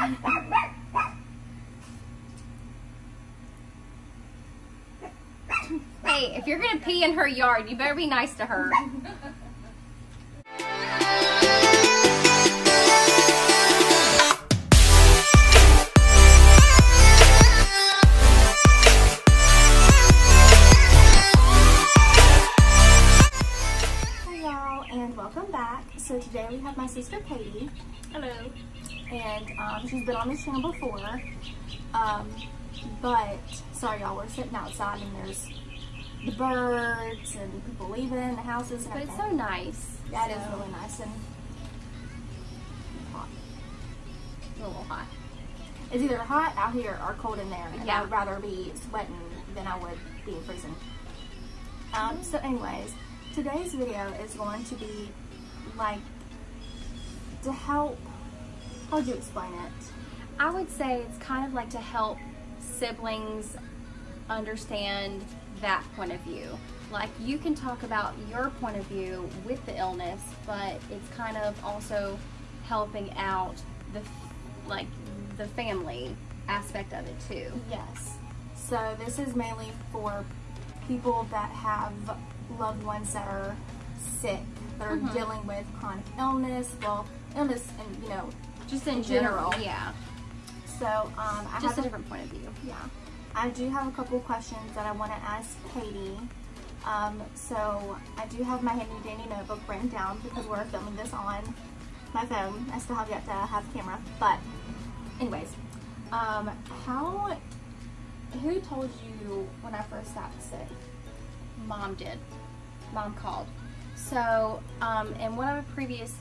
Hey, if you're gonna pee in her yard, you better be nice to her. Welcome back. So today we have my sister Katie. Hello. And she's been on this channel before. But sorry y'all, we're sitting outside and there's the birds and people leaving the houses and But everything. it's so nice. Yeah, it is really nice and hot. A little hot. It's either hot out here or cold in there. And Yeah. I would rather be sweating than I would be freezing. So anyways, today's video is going to be like to help, how would you explain it? I would say it's kind of like to help siblings understand that point of view. Like, you can talk about your point of view with the illness, but it's kind of also helping out the family aspect of it too. Yes. So this is mainly for people that have loved ones that are sick, that are dealing with chronic illness, illness and, you know, Just in general. Yeah. So, Just a different point of view. Yeah. I do have a couple questions that I want to ask Katie. So I do have my handy dandy notebook written down because we're filming this on my phone. I still have yet to have a camera, but anyways, who told you when I first got sick? Mom did. Mom called. So, in one of the previous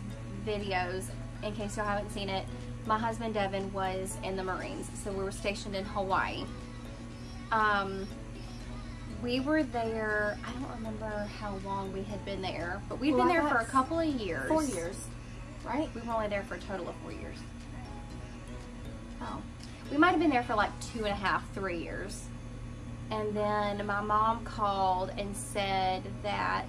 videos, in case y'all haven't seen it, my husband Devin was in the Marines, so we were stationed in Hawaii. We were there, I don't remember how long we had been there, but we'd been there for a couple of years. 4 years, right? We were only there for a total of 4 years. Oh. We might have been there for like 2.5, 3 years. And then my mom called and said that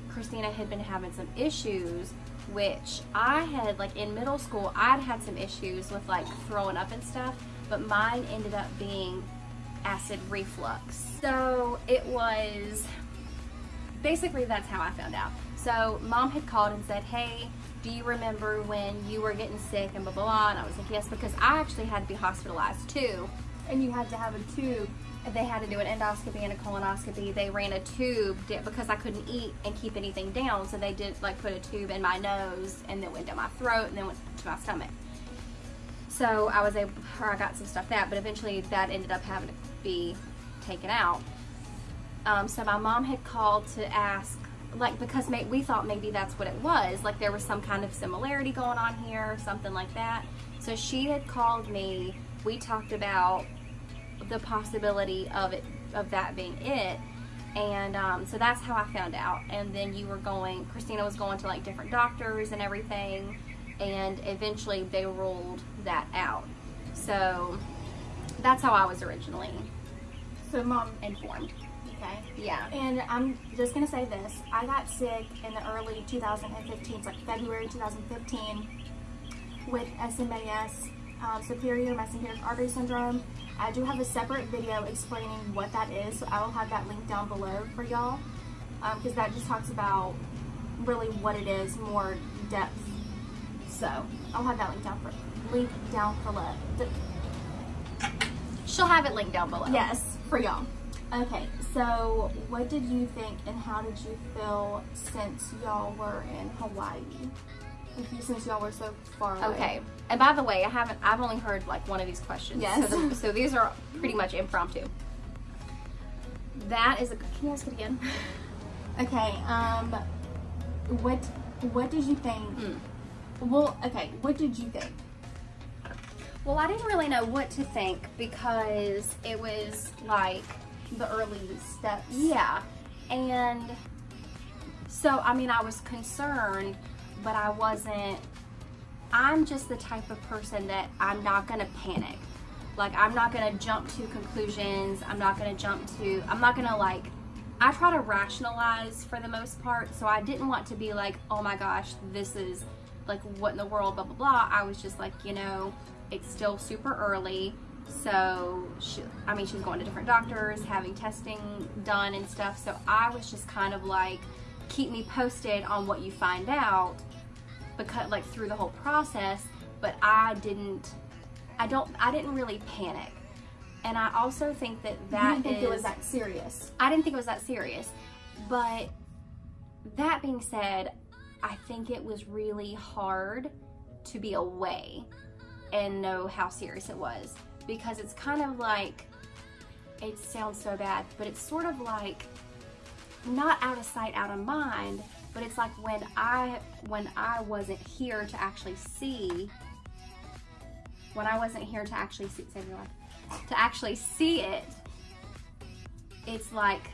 Christina had been having some issues, which I had, like in middle school, I'd had some issues with like throwing up and stuff, but mine ended up being acid reflux. So it was, basically that's how I found out. So Mom had called and said, hey, do you remember when you were getting sick and blah, blah, blah, and I was like, yes, because I actually had to be hospitalized too. And you had to have a tube. They had to do an endoscopy and a colonoscopy. They ran a tube because I couldn't eat and keep anything down, so they did like put a tube in my nose and then went down my throat and then went to my stomach. So I was able, or I got some stuff that, but eventually that ended up having to be taken out. So my mom had called to ask, like, because we thought maybe that's what it was, like there was some kind of similarity going on here or something like that. So she had called me. We talked about the possibility of that being it, and so that's how I found out. And then Christina was going to like different doctors and everything, and eventually they ruled that out. So that's how I was originally Mom informed. Okay. Yeah. And I'm just gonna say this: I got sick in the early 2015, it's like February 2015, with SMAS, superior mesenteric artery syndrome. I do have a separate video explaining what that is, so I will have that link down below for y'all, because that just talks about really what it is, more depth. So I'll have that link down below. She'll have it linked down below. Yes, for y'all. Okay, so what did you think and how did you feel since y'all were in Hawaii? Since y'all were so far away. Okay. And by the way, I've only heard like one of these questions. Yes. So these are pretty much impromptu. That is can you ask it again? Okay, what did you think? Well, okay, what did you think? Well, I didn't really know what to think because it was like The early steps. Yeah. And so, I mean, I was concerned, but I wasn't. I'm just the type of person that I'm not going to panic. Like, I'm not going to jump to conclusions. I'm not going to like, I try to rationalize for the most part. So I didn't want to be like, oh my gosh, this is like, what in the world, blah, blah, blah. I was just like, you know, it's still super early. So, she's going to different doctors, having testing done and stuff. So I was just kind of like, keep me posted on what you find out, because like through the whole process. But I didn't really panic. And I also think that you didn't think it was that serious. I didn't think it was that serious. But that being said, I think it was really hard to be away and know how serious it was. Because it's kind of like, it sounds so bad, but it's sort of like, not out of sight, out of mind, but it's like when I wasn't here to actually see, to actually see it, it's like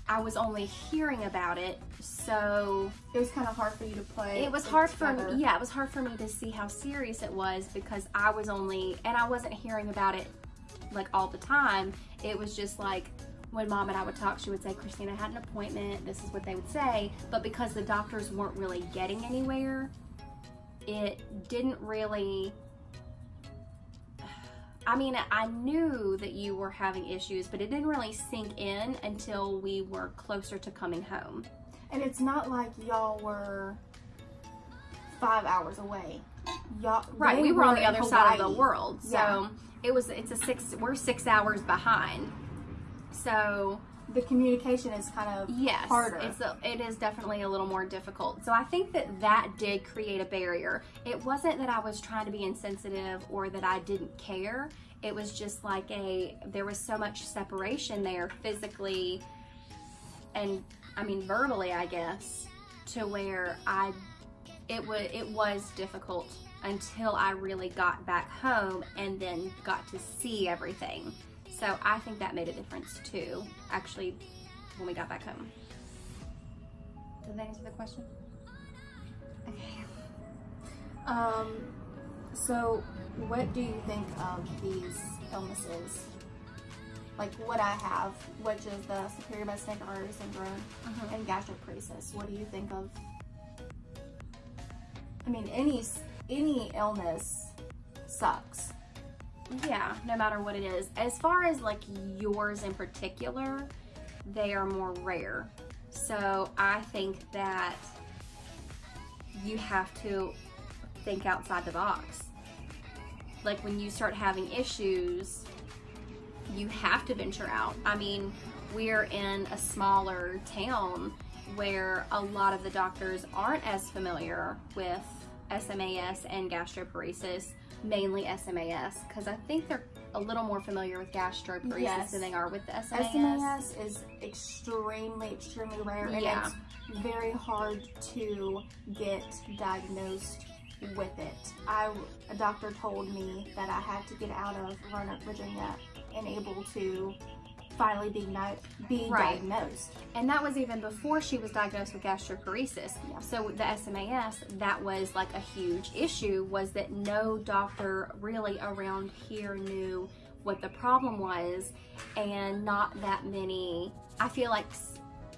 I was only hearing about it, so it was kind of hard for you to play. It was hard for me, yeah, it was hard for me to see how serious it was, because I wasn't hearing about it like all the time. It was just like, when Mom and I would talk, she would say, Christina had an appointment, this is what they would say, but because the doctors weren't really getting anywhere, it didn't really, I mean, I knew that you were having issues, but it didn't really sink in until we were closer to coming home. And it's not like y'all were 5 hours away. Right, we were on the other side of the world, so yeah. We're 6 hours behind. So the communication is kind of harder. It is definitely a little more difficult. So I think that did create a barrier. It wasn't that I was trying to be insensitive or that I didn't care. It was just like there was so much separation there physically and, I mean, verbally, I guess, to where it was difficult until I really got back home and then got to see everything. So I think that made a difference too, actually, when we got back home. Did that answer the question? Okay. So what do you think of these illnesses? Like what I have, which is the superior mesenteric artery syndrome and gastroparesis. What do you think of? I mean, any illness sucks. Yeah, no matter what it is. As far as like yours in particular, they are more rare. So I think that you have to think outside the box. Like when you start having issues, you have to venture out. I mean, we're in a smaller town where a lot of the doctors aren't as familiar with SMAS and gastroparesis, mainly SMAS, because I think they're a little more familiar with gastroparesis than they are with the SMAS. SMAS is extremely rare, and it's very hard to get diagnosed with it. A doctor told me that I had to get out of Roanoke, Virginia, and able to finally be diagnosed. And that was even before she was diagnosed with gastroparesis. Yeah. So the SMAS, that was like a huge issue, was that no doctor really around here knew what the problem was, and not that many. I feel like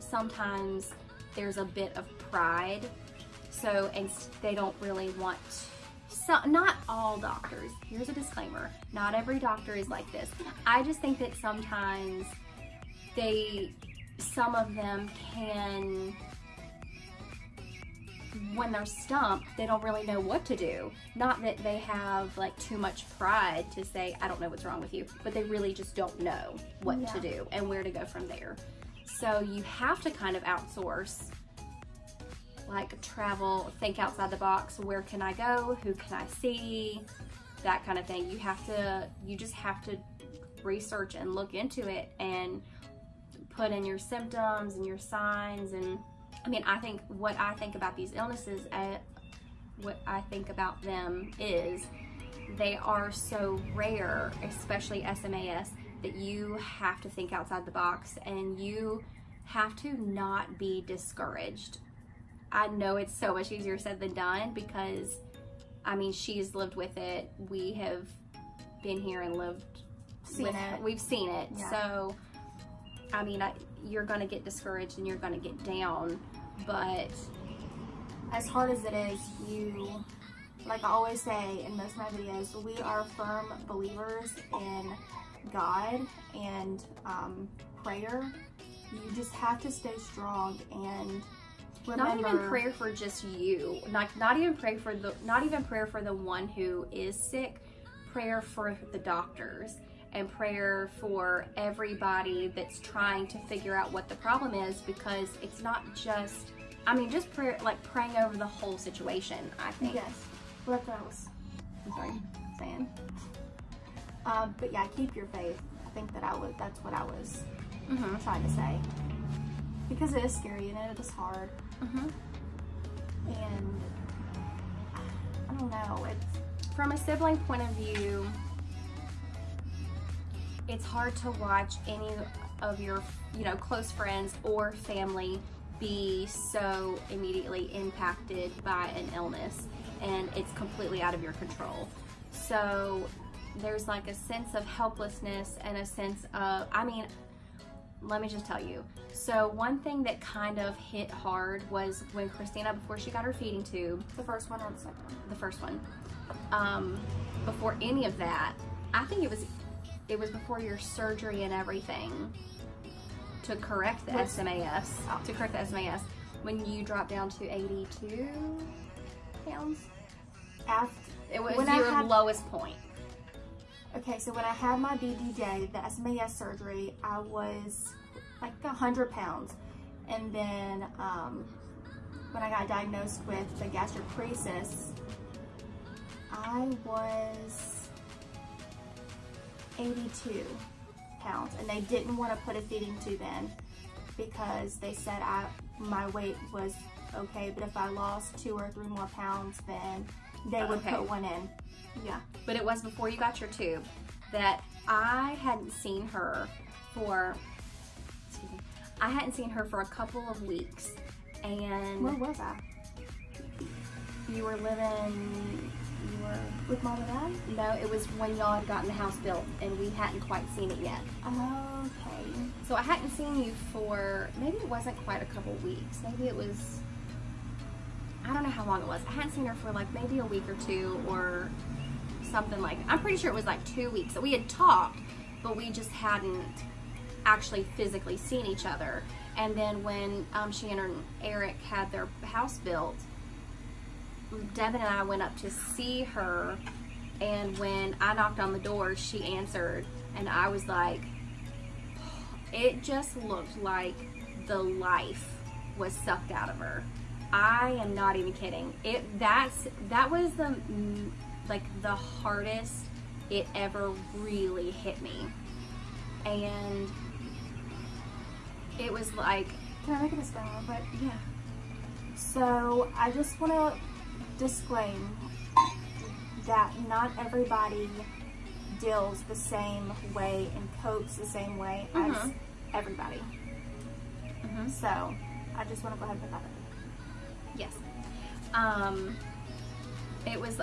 sometimes there's a bit of pride, so, and they don't really want. So, not all doctors, here's a disclaimer, not every doctor is like this. I just think that sometimes some of them can, when they're stumped, they don't really know what to do. Not that they have like too much pride to say, I don't know what's wrong with you, but they really just don't know what to do and where to go from there. So you have to kind of outsource, like travel, think outside the box. Where can I go? Who can I see? That kind of thing. You just have to research and look into it and put in your symptoms and your signs. And I mean, what I think about these illnesses, what I think about them is they are so rare, especially SMAS, that you have to think outside the box and you have to not be discouraged. I know it's so much easier said than done because, I mean, she's lived with it. We have been here and we've seen it. Yeah. So, I mean, you're going to get discouraged and you're going to get down, but as hard as it is, you like I always say in most of my videos, we are firm believers in God and prayer. You just have to stay strong and remember. Not even prayer for just you. Not even prayer for the one who is sick. Prayer for the doctors and prayer for everybody that's trying to figure out what the problem is, because it's not just, I mean, just prayer, like praying over the whole situation, I think. Yes. Well, that's what I was, I'm sorry, saying. But yeah, keep your faith. I think that's what I was trying to say. Because it is scary and it is hard. And I don't know, from a sibling point of view, it's hard to watch any of your, close friends or family be so immediately impacted by an illness, and it's completely out of your control. So there's like a sense of helplessness and a sense of, let me just tell you. So one thing that kind of hit hard was when Christina, before she got her feeding tube. The first one or the second one? The first one. Before any of that, I think it was before your surgery and everything, to correct the SMAS. To correct the SMAS, when you dropped down to 82 pounds. It was your lowest point. Okay, so when I had my BBJ, the SMAS surgery, I was like 100 pounds. And then when I got diagnosed with the gastroparesis, I was 82 pounds. And they didn't want to put a feeding tube in because they said my weight was okay, but if I lost 2 or 3 more pounds, then they would put one in. Yeah. But it was before you got your tube that I hadn't seen her for, a couple of weeks. And where was I? You were with Mom and Dad? No, it was when y'all had gotten the house built and we hadn't quite seen it yet. Okay. So I hadn't seen you for, maybe it wasn't quite a couple weeks. Maybe it was, I don't know how long it was. I hadn't seen her for like maybe a week or 2 or something like that. I'm pretty sure it was like 2 weeks. So we had talked, but we just hadn't actually physically seen each other. And then when she and Eric had their house built, Devin and I went up to see her, and when I knocked on the door, she answered, and I was like, it just looked like the life was sucked out of her. I am not even kidding. That was the hardest it ever really hit me. And it was like, can I make a disclaimer? But yeah. So I just want to disclaim that not everybody deals the same way and copes the same way as everybody. So I just want to go ahead and put that in. Yes. It was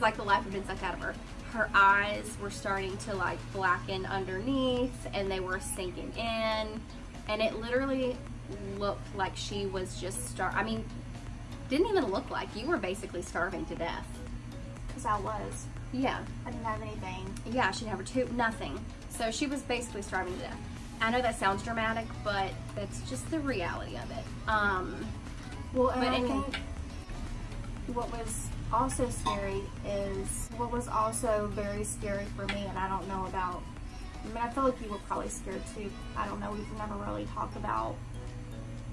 like the life had been sucked out of her. Her eyes were starting to like blacken underneath, and they were sinking in, and it literally looked like she was just didn't even look like, you were basically starving to death. Because I was. Yeah. I didn't have anything. Yeah, she didn't have her tube, nothing. So she was basically starving to death. I know that sounds dramatic, but that's just the reality of it. Well, and I think what was also scary is, what was also very scary for me, and I don't know about, I feel like you were probably scared too. I don't know, we've never really talked about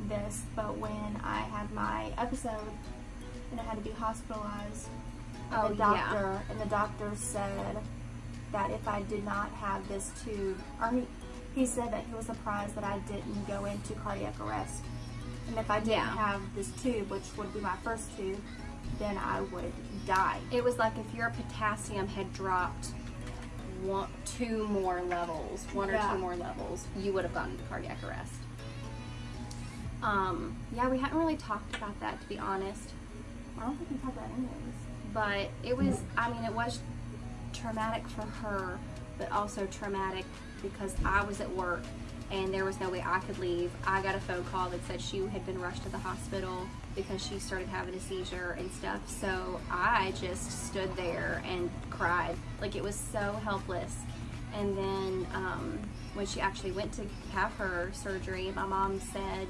this, but when I had my episode and I had to be hospitalized, and the doctor said that if I did not have this tube, he said that he was surprised that I didn't go into cardiac arrest, and if I didn't have this tube, which would be my first tube, then I would die. It was like if your potassium had dropped one or two more levels, you would have gotten into cardiac arrest. Yeah, we hadn't really talked about that, to be honest. I don't think we talked about any of this. But it was, it was traumatic for her, but also traumatic because I was at work and there was no way I could leave. I got a phone call that said she had been rushed to the hospital because she started having a seizure and stuff. So I just stood there and cried. Like, it was so helpless. And then when she actually went to have her surgery, my mom said,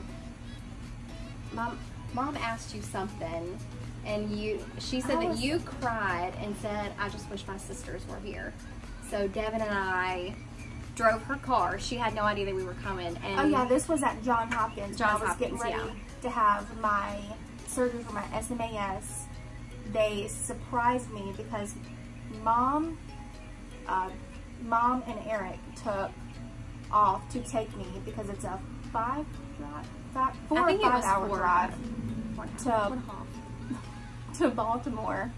Mom asked you something, and she said that you cried and said, I just wish my sisters were here. So Devin and I drove her car. She had no idea that we were coming. And oh yeah, this was at Johns Hopkins. I was getting ready yeah. to have my surgery for my SMAS. They surprised me because Mom and Eric took off to take me because it's a 4 or 5 hour drive to Baltimore.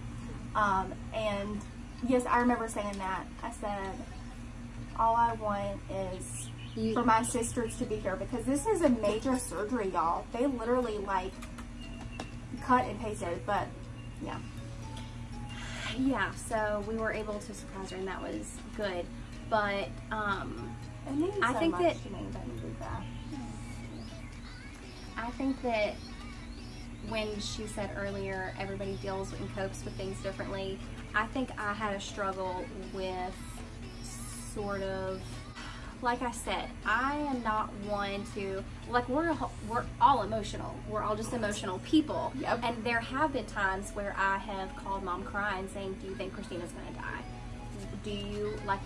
And yes, I remember saying that. I said, all I want is for my sisters to be here, because this is a major surgery, y'all. They literally like cut and pasted, but yeah. Yeah, so we were able to surprise her, and that was good. But I think that when she said earlier, everybody deals and copes with things differently, I think I had a struggle with sort of, like I said, I am not one to, like, we're all emotional. We're all just emotional people. Yep. And there have been times where I have called Mom crying saying, do you think Christina's going to die? Do you, like,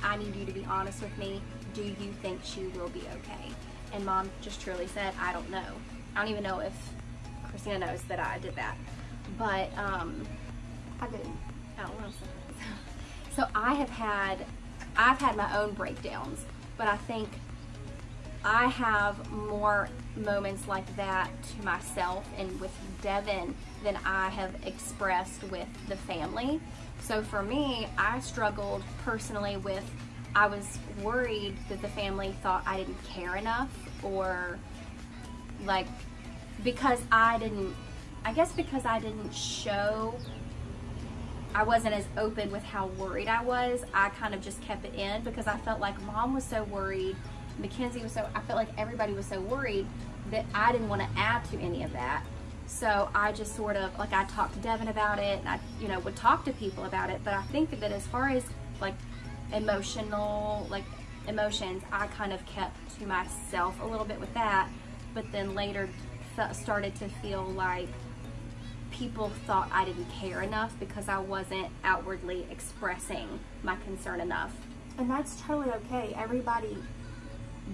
I need you to be honest with me. Do you think she will be okay? And Mom just truly said, I don't know. I don't even know if Christina knows that I did that. But, I didn't. Oh, what else? So I've had my own breakdowns, but I think I have more moments like that to myself and with Devin than I have expressed with the family. So for me, I struggled personally with, I was worried that the family thought I didn't care enough, or like, because I didn't show, I wasn't as open with how worried I was. I kind of just kept it in because I felt like Mom was so worried, Mackenzie was so, I felt like everybody was so worried that I didn't want to add to any of that. So I just sort of, like, I talked to Devin about it, and I, would talk to people about it. But I think that as far as like emotions, I kind of kept to myself a little bit with that. But then later started to feel like people thought I didn't care enough because I wasn't outwardly expressing my concern enough. And that's totally okay. Everybody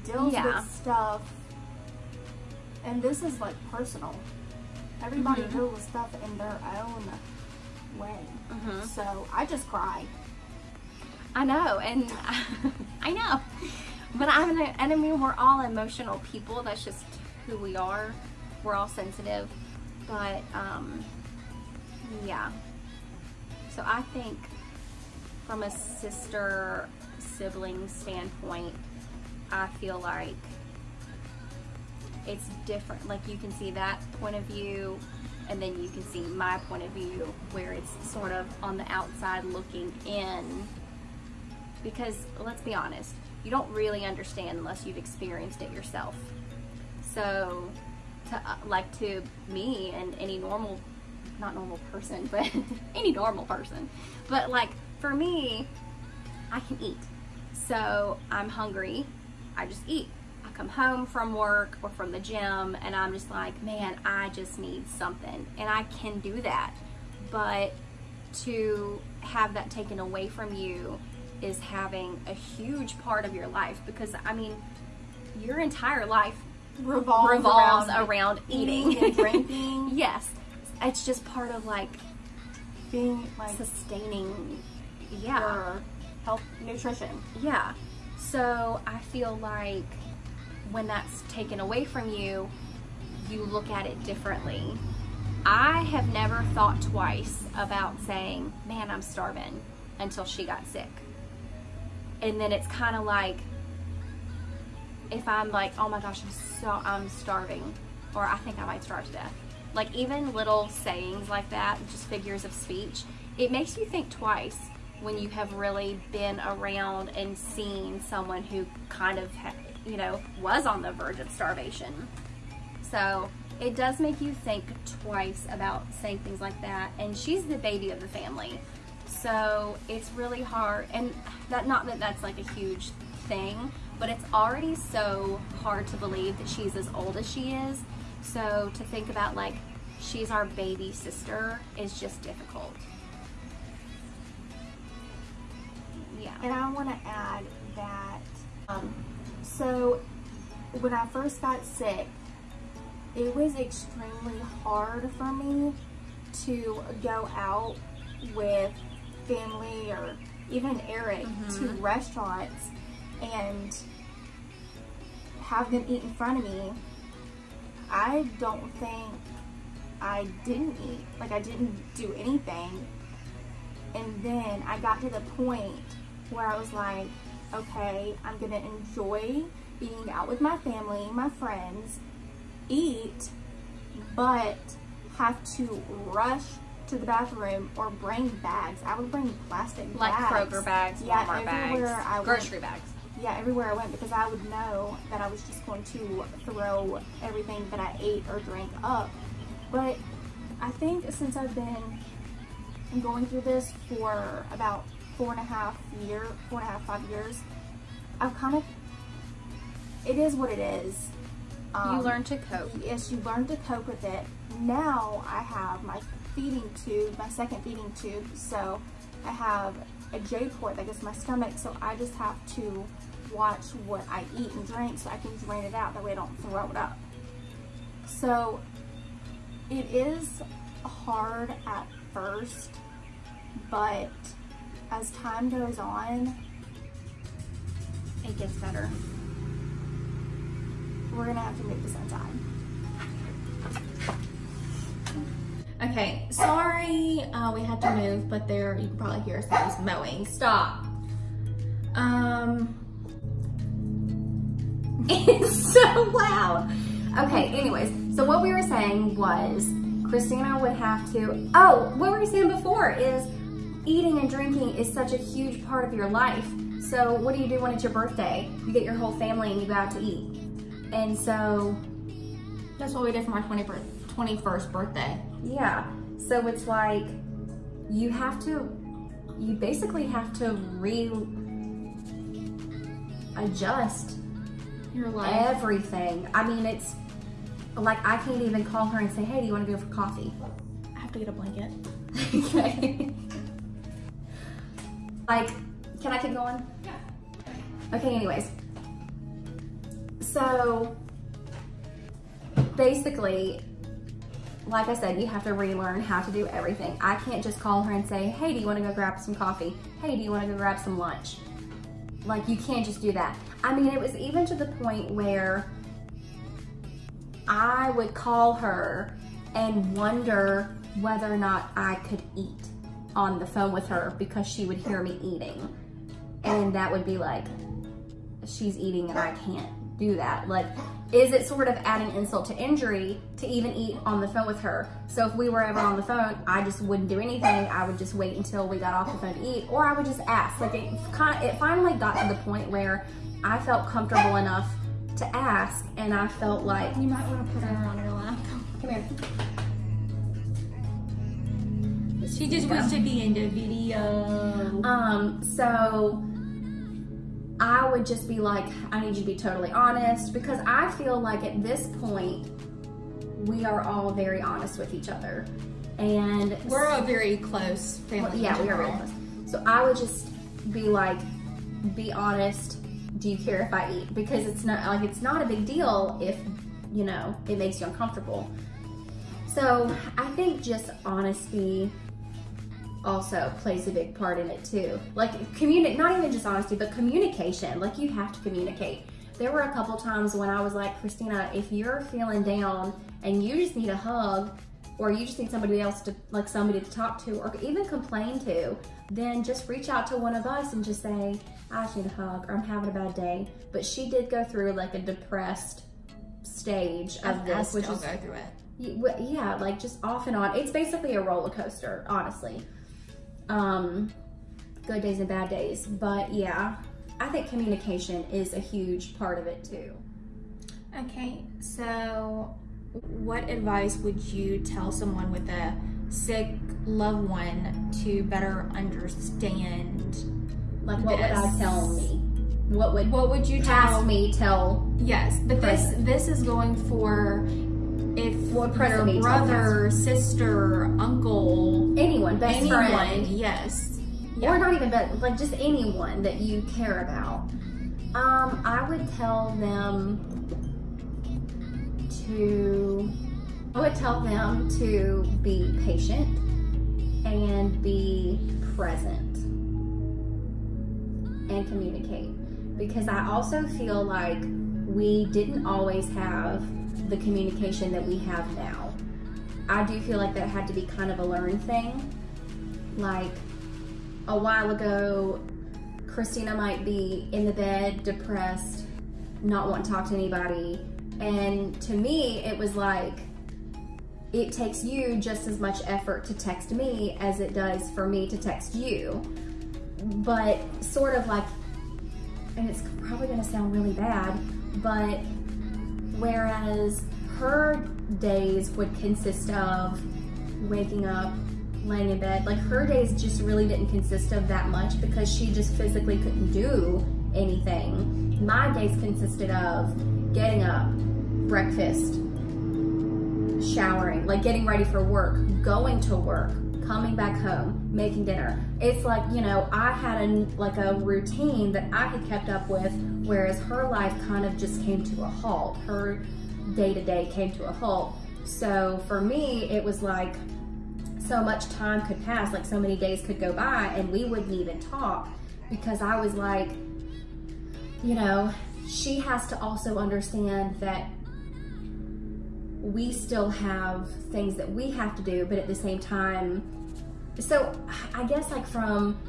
deals with stuff, and this is like personal. Everybody deals with stuff in their own way. So I just cry. I know, and I know. But I mean, we're all emotional people. That's just who we are. We're all sensitive. But, yeah. So I think from a sister-sibling standpoint, I feel like it's different. Like, you can see that point of view, and then you can see my point of view, where it's sort of on the outside looking in. Because, let's be honest, you don't really understand unless you've experienced it yourself. So, to me and any normal, not normal person, but any normal person, but like for me, I can eat. So I'm hungry, I just eat. I come home from work or from the gym and I'm just like, man, I just need something, and I can do that. But to have that taken away from you is having a huge part of your life, because I mean, your entire life revolves around eating and drinking. Yes, it's just part of like being like sustaining, your health, nutrition. Yeah. So I feel like when that's taken away from you, you look at it differently. I have never thought twice about saying, man, I'm starving, until she got sick. And then it's kind of like, if I'm like, oh my gosh, I'm starving, or I think I might starve to death. Like, even little sayings like that, just figures of speech, it makes you think twice when you have really been around and seen someone who kind of, you know, was on the verge of starvation. So it does make you think twice about saying things like that. And she's the baby of the family. So it's really hard. And not that that's like a huge thing, but it's already so hard to believe that she's as old as she is. So to think about like she's our baby sister is just difficult. Yeah. And I want to add that, so when I first got sick, it was extremely hard for me to go out with family or even Eric to restaurants and have them eat in front of me. I don't think I didn't eat. Like, I didn't do anything. And then I got to the point where I was like, okay, I'm gonna enjoy being out with my family, my friends, eat, but have to rush to the bathroom or bring bags. I would bring plastic like bags. Kroger bags, Walmart bags, grocery bags. Yeah, everywhere I went, because I would know that I was just going to throw everything that I ate or drank up. But I think since I've been going through this for about 5 years, I've kind of, it is what it is. You learn to cope. Yes, you learn to cope with it. Now I have my feeding tube, my second feeding tube, so I have a J-port that gets my stomach, so I just have to watch what I eat and drink so I can drain it out, that way I don't throw it up. So it is hard at first, but as time goes on, it gets better. We're gonna have to move this inside. Okay, sorry we had to move, but there, you can probably hear someone's mowing. Stop. It's so loud. Okay, anyways, so what we were saying was Christina would have to, oh, what we were saying before is eating and drinking is such a huge part of your life. So what do you do when it's your birthday? You get your whole family and you go out to eat. And so that's what we did for my 21st birthday. Yeah, so it's like you basically have to readjust your life, everything. I mean, it's like I can't even call her and say, hey, do you want to go for coffee? I have to get a blanket. Okay. Like, can I keep going? Yeah. Okay, anyways. So basically, like I said, you have to relearn how to do everything. I can't just call her and say, hey, do you want to go grab some coffee? Hey, do you want to go grab some lunch? Like, you can't just do that. I mean, it was even to the point where I would call her and wonder whether or not I could eat on the phone with her because she would hear me eating. And that would be like, she's eating and I can't do that. Like, is it sort of adding insult to injury to even eat on the phone with her? So if we were ever on the phone, I just wouldn't do anything. I would just wait until we got off the phone to eat, or I would just ask. Like, it finally got to the point where I felt comfortable enough to ask, and I felt like, you might want to put her on your lap. Come here. She just wants to be in the video. So I would just be like, I need you to be totally honest, because I feel like at this point, we are all very honest with each other. And we're a very close family. Yeah, we are very close. So I would just be like, be honest. Do you care if I eat? Because it's not a big deal if, you know, it makes you uncomfortable. So I think just honesty also plays a big part in it too. Like, not even just honesty, but communication. Like, you have to communicate. There were a couple times when I was like, Christina, if you're feeling down and you just need a hug, or you just need somebody else to, like, somebody to talk to, or even complain to, then just reach out to one of us and just say, I just need a hug, or I'm having a bad day. But she did go through like a depressed stage of this, which is, go through it. Yeah, like just off and on. It's basically a roller coaster, honestly. Good days and bad days, but yeah. I think communication is a huge part of it too. Okay, so what advice would you tell someone with a sick loved one to better understand? Like, what would I tell me? What would you tell? Yes, but this is going for if what your brother, sister, uncle, anyone, best friend, yes, or not even best, like just anyone that you care about. I would tell them to be patient and be present and communicate, because I also feel like we didn't always have the communication that we have now. I do feel like that had to be kind of a learned thing. Like a while ago, Christina might be in the bed, depressed, not wanting to talk to anybody, and to me it was like, it takes you just as much effort to text me as it does for me to text you. But sort of like, and it's probably gonna sound really bad, but whereas her days would consist of waking up, laying in bed, like her days just really didn't consist of that much because she just physically couldn't do anything. My days consisted of getting up, breakfast, showering, like getting ready for work, going to work, coming back home, making dinner. It's like, you know, I had a routine that I had kept up with, whereas her life kind of just came to a halt. Her day-to-day came to a halt. So for me, it was like so much time could pass, like so many days could go by and we wouldn't even talk, because I was like, you know, she has to also understand that we still have things that we have to do, but at the same time, so I guess like from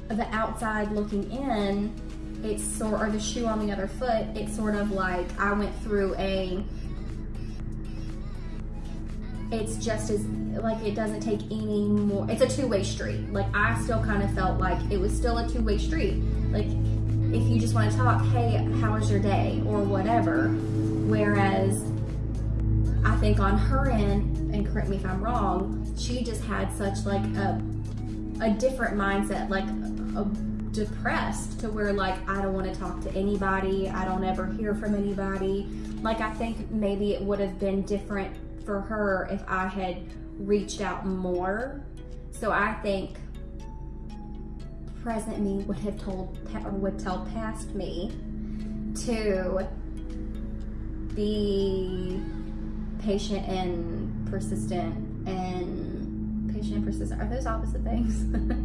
the outside looking in, it's sort of the shoe on the other foot. It's sort of like I went through it's just as, like it doesn't take any more, it's a two-way street. Like I still kind of felt like it was still a two-way street. Like if you just want to talk, hey, how was your day or whatever. Whereas I think on her end, and correct me if I'm wrong, she just had such like a different mindset, like depressed, to where like, I don't want to talk to anybody, I don't ever hear from anybody. Like I think maybe it would have been different for her if I had reached out more. So I think present me would have would tell past me to be patient and persistent. And patient and persistent, are those opposite things? What do I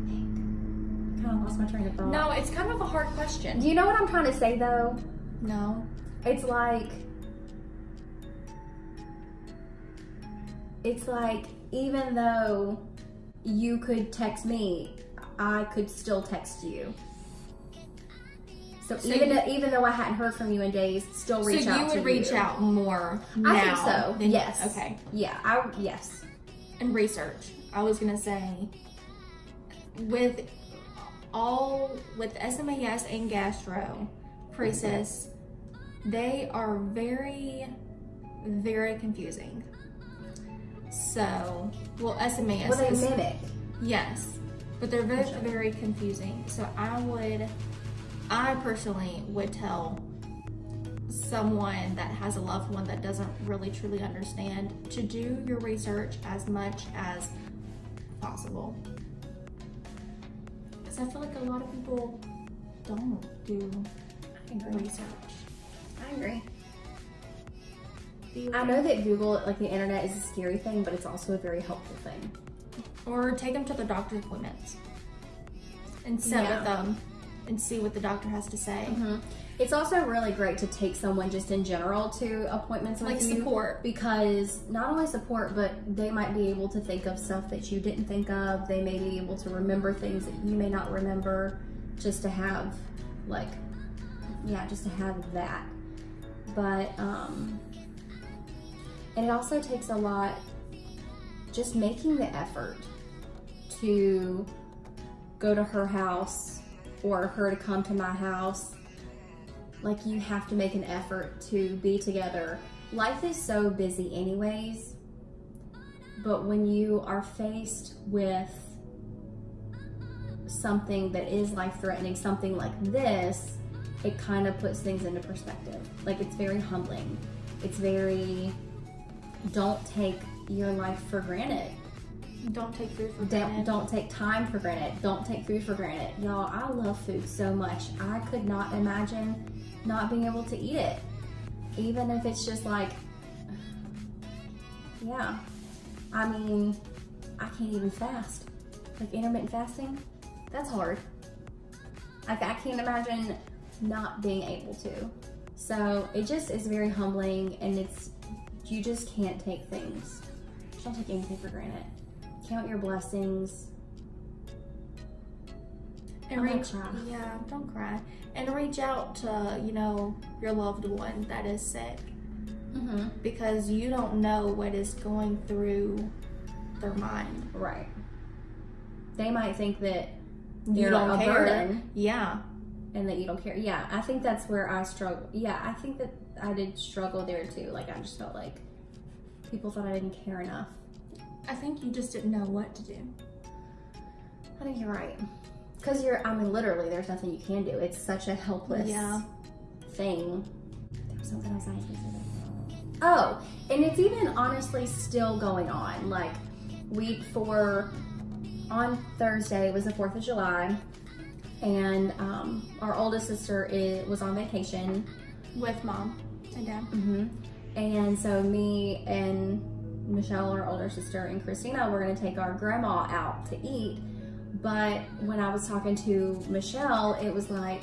think? I kind of lost my train of thought. No, it's kind of a hard question. Do you know what I'm trying to say though? No. It's like even though you could text me, I could still text you. So even though I hadn't heard from you in days, still reach out to you. So you would reach out more now? I think so, yes. Okay. Yeah, yes. And research. I was gonna say, with SMAS and gastro, pre-cis, they are very, very confusing. So, well, SMAS Well, they mimic. Yes, but they're very, very confusing. So I personally would tell someone that has a loved one that doesn't really truly understand to do your research as much as possible. Because I feel like a lot of people don't do research. I agree. I know that Google, like the internet, is a scary thing, but it's also a very helpful thing. Or take them to their doctor's appointments and sit with them and see what the doctor has to say. Mm-hmm. It's also really great to take someone just in general to appointments with you. Like support. Because not only support, but they might be able to think of stuff that you didn't think of. They may be able to remember things that you may not remember, just to have just to have that. But, and it also takes a lot, just making the effort to go to her house or her to come to my house. Like, you have to make an effort to be together. Life is so busy anyways, but when you are faced with something that is life-threatening, something like this, it kind of puts things into perspective. Like, it's very humbling. It's very, don't take your life for granted. Don't take food for granted. Don't take time for granted. Don't take food for granted. Y'all, I love food so much. I could not imagine not being able to eat it. Even if it's just like, yeah. I mean, I can't even fast. Like, intermittent fasting, that's hard. Like, I can't imagine not being able to. So it just is very humbling, and it's, you just can't take things. Don't take anything for granted. Count your blessings. And don't cry. And reach out to, you know, your loved one that is sick. Mm-hmm. Because you don't know what is going through their mind. Right. They might think that You don't care. burden. Yeah. And that you don't care. Yeah, I think that's where I struggle. Yeah, I think that I did struggle there too. Like, I just felt like people thought I didn't care enough. I think you just didn't know what to do. I think you're right. Because I mean, literally, there's nothing you can do. It's such a helpless thing. There was something else I was going to say. Oh, and it's even honestly still going on. Like, on Thursday, it was the 4th of July, and our oldest sister was on vacation. With mom and dad. Mm-hmm. And so me and Michelle, our older sister, and Christina were going to take our grandma out to eat. But when I was talking to Michelle, it was like,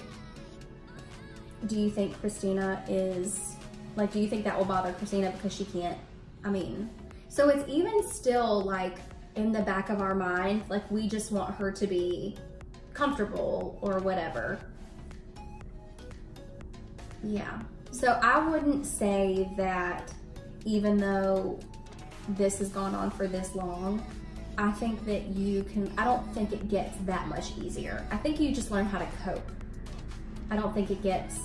do you think Christina is, like, do you think that will bother Christina because she can't, I mean, so it's even still like in the back of our mind, like, we just want her to be comfortable or whatever. Yeah. So I wouldn't say that even though this has gone on for this long, I think that I don't think it gets that much easier. I think you just learn how to cope. I don't think it gets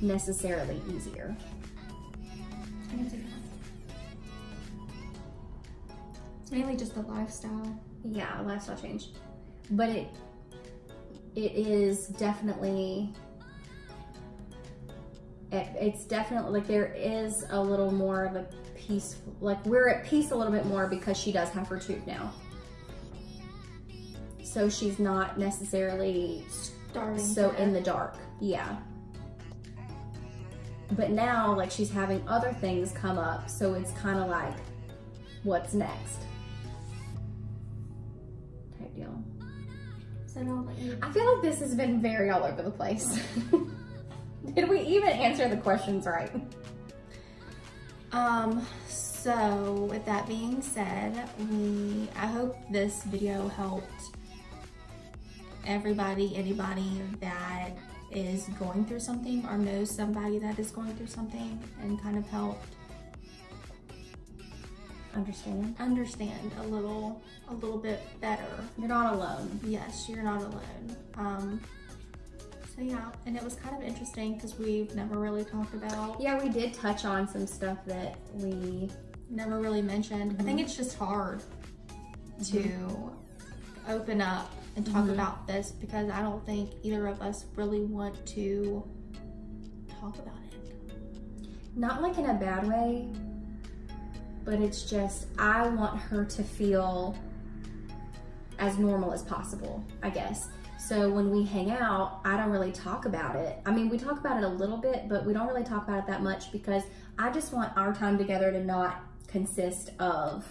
necessarily easier. I can see that. It's mainly just the lifestyle. Yeah, a lifestyle change. But it is definitely, it's definitely, like, there is a little more of a peace, like, we're at peace a little bit more because she does have her tube now. So she's not necessarily in the dark. Yeah. But now, like, she's having other things come up, so it's kind of like, what's next? Type deal. So no, I feel like this has been very all over the place. Did we even answer the questions right? So with that being said, I hope this video helped anybody that is going through something or knows somebody that is going through something, and kind of helped understand a little bit better. You're not alone. Yes, you're not alone. So yeah, and it was kind of interesting because we've never really talked about. Yeah, we did touch on some stuff that we never really mentioned. I think it's just hard to open up and talk about this because I don't think either of us really want to talk about it. Not like in a bad way, but it's just, I want her to feel as normal as possible, I guess. So when we hang out, I don't really talk about it. I mean, we talk about it a little bit, but we don't really talk about it that much because I just want our time together to not consist of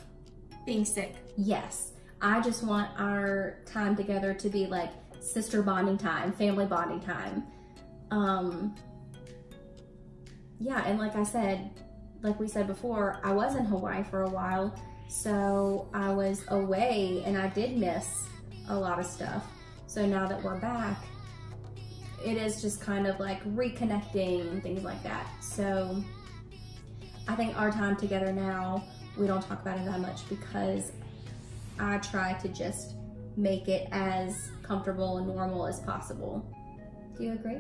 being sick. Yes. I just want our time together to be like sister bonding time, family bonding time. Yeah, and like I said, like we said before, I was in Hawaii for a while, so I was away and I did miss a lot of stuff. So now that we're back, it is just kind of like reconnecting and things like that. So I think our time together now, we don't talk about it that much because I try to just make it as comfortable and normal as possible. Do you agree?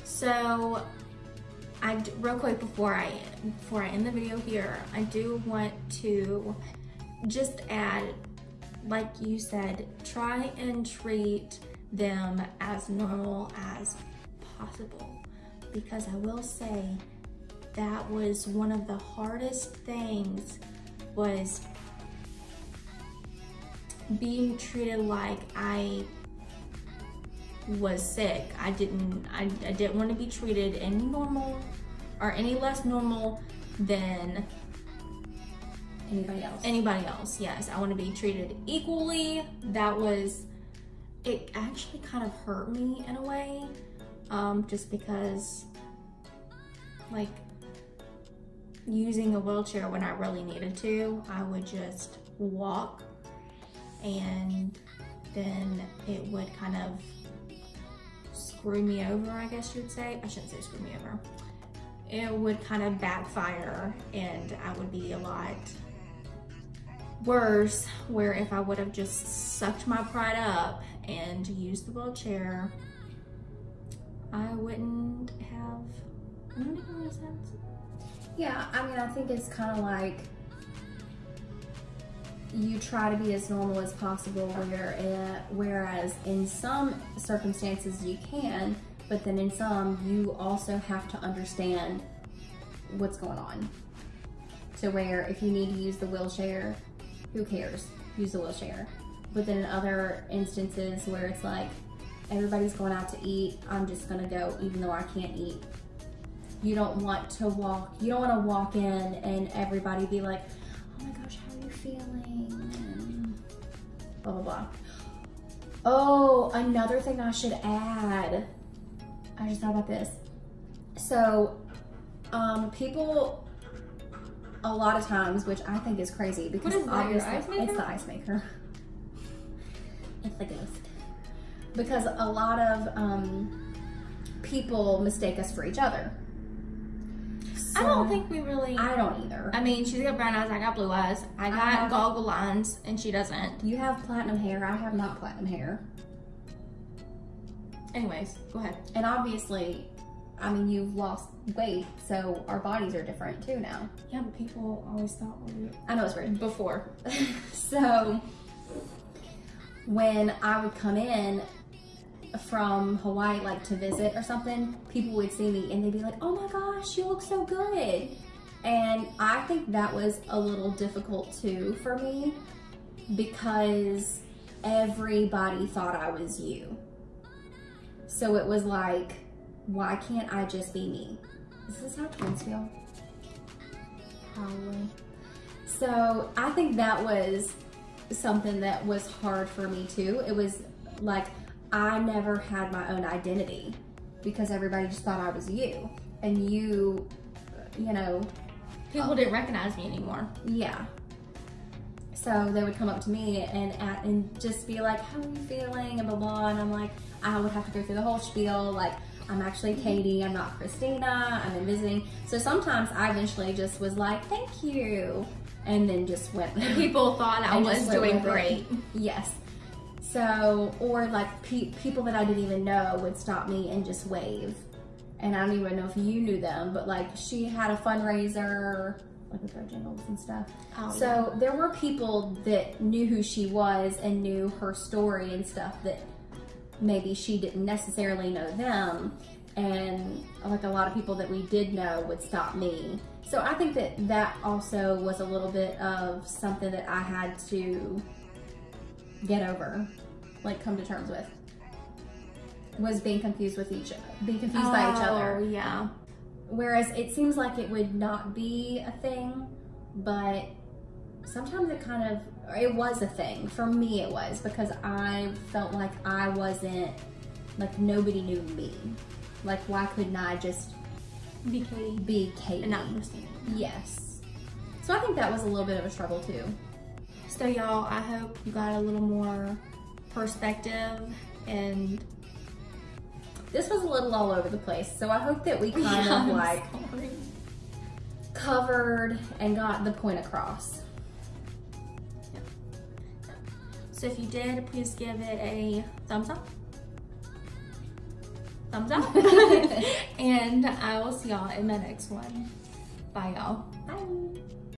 So, real quick before I end the video here, I do want to just add, like you said, try and treat them as normal as possible, because I will say that was one of the hardest things, was being treated like I was sick. I didn't want to be treated any normal or any less normal than anybody else. Yes, I want to be treated equally. It actually kind of hurt me in a way, just because, like, using a wheelchair when I really needed to, I would just walk, and then it would kind of screw me over, I guess you'd say. I shouldn't say screw me over. It would kind of backfire, and I would be a lot worse, where if I would have just sucked my pride up and used the wheelchair, I wouldn't have, does that make any sense? Yeah, I mean, I think it's kind of like you try to be as normal as possible, whereas in some circumstances you can, but then in some you also have to understand what's going on. So where if you need to use the wheelchair, who cares? Use the wheelchair. But then in other instances where it's like, everybody's going out to eat, I'm just gonna go even though I can't eat. You don't want to walk in and everybody be like, oh my gosh, how are you feeling? And blah, blah, blah. Oh, another thing I should add. I just thought about this. So, people, a lot of times, which I think is crazy because what is that, obviously it's the ice maker. It's the ghost. Because a lot of people mistake us for each other. So, I don't think we really. I don't either. I mean, she's got brown eyes, I got blue eyes. I got goggle lines, and she doesn't. You have platinum hair, I have not platinum hair. Anyways, go ahead. And obviously, I mean, you've lost weight, so our bodies are different too now. Yeah, but people always thought we were. I know it's weird. Before. So, when I would come in from Hawaii, like to visit or something, people would see me and they'd be like, oh my gosh, you look so good. And I think that was a little difficult too for me, because everybody thought I was you. So it was like, why can't I just be me? Is this how twins feel? Probably. So I think that was something that was hard for me too. It was like, I never had my own identity because everybody just thought I was you. And you know. People didn't recognize me anymore. Yeah. So they would come up to me and just be like, how are you feeling? And blah, blah. And I'm like, I would have to go through the whole spiel. Like, I'm actually Katie, I'm not Christina, I'm in visiting. So sometimes I eventually just was like, thank you. And then just went. People thought I was doing great. Yes. So, or like people that I didn't even know would stop me and just wave. And I don't even know if you knew them, but like she had a fundraiser, like with Bojangles and stuff. Oh, so there were people that knew who she was and knew her story and stuff that maybe she didn't necessarily know them. And like a lot of people that we did know would stop me. So I think that also was a little bit of something that I had to get over, like come to terms with, was being confused by each other. Oh, yeah. Whereas it seems like it would not be a thing, but sometimes it was a thing. For me it was, because I felt like I wasn't, like nobody knew me. Like why couldn't I just be Katie? Be Katie. And not Christina. Yes. So I think that was a little bit of a struggle too. So y'all, I hope you got a little more perspective, and this was a little all over the place. So I hope that we kind of like covered and got the point across. So if you did, please give it a thumbs up. Thumbs up. And I will see y'all in my next one. Bye, y'all. Bye.